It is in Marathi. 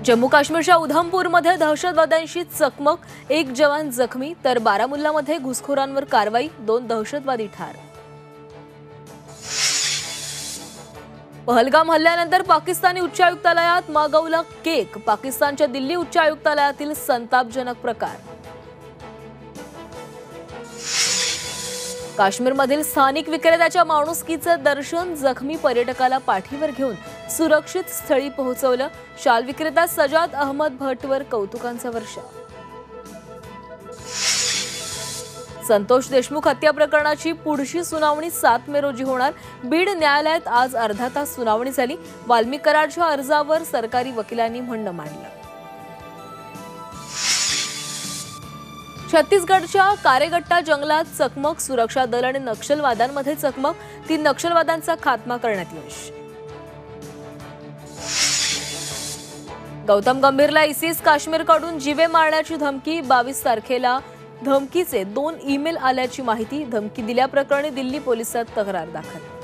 जम्मू काश्मीरच्या उधमपूरमध्ये दहशतवाद्यांशी चकमक, एक जवान जखमी तर बारामुल्लामध्ये घुसखोरांवर कारवाई, 2 दहशतवादी ठार। पहलगाम हल्ल्यानंतर पाकिस्तानी उच्चायुक्तालयात मागवला केक, पाकिस्तानच्या दिल्ली उच्चायुक्तालयातील संतापजनक प्रकार। काश्मीरमधील स्थानिक विक्रेत्याच्या माणुसकीचे दर्शन, जखमी पर्यटकाला पाठीवर घेऊन सुरक्षित स्थळी पोहोचवलं, शाल विक्रेता सजाद अहमद भट्टवर कौतुकांचा वर्षाव। संतोष देशमुख हत्या प्रकरणाची पुढची सुनावणी 7 मे रोजी होणार। बीड न्यायालयात आज अर्धा तास सुनावणी झाली। वाल्मिक कराडच्या अर्जावर सरकारी वकिलांनी म्हणणं मांडलं। छत्तीसगडच्या कारेगट्टा जंगलात चकमक, सुरक्षा दल आणि नक्षलवाद्यांमध्ये चकमक, 3 नक्षलवाद्यांचा खात्मा करण्यात यश। गौतम गंभीरला इसीस काश्मीरकडून जीवे मारण्याची धमकी, 22 तारखेला धमकीचे 2 ईमेल आल्याची माहिती, धमकी दिल्याप्रकरणी दिल्ली पोलिसात तक्रार दाखल।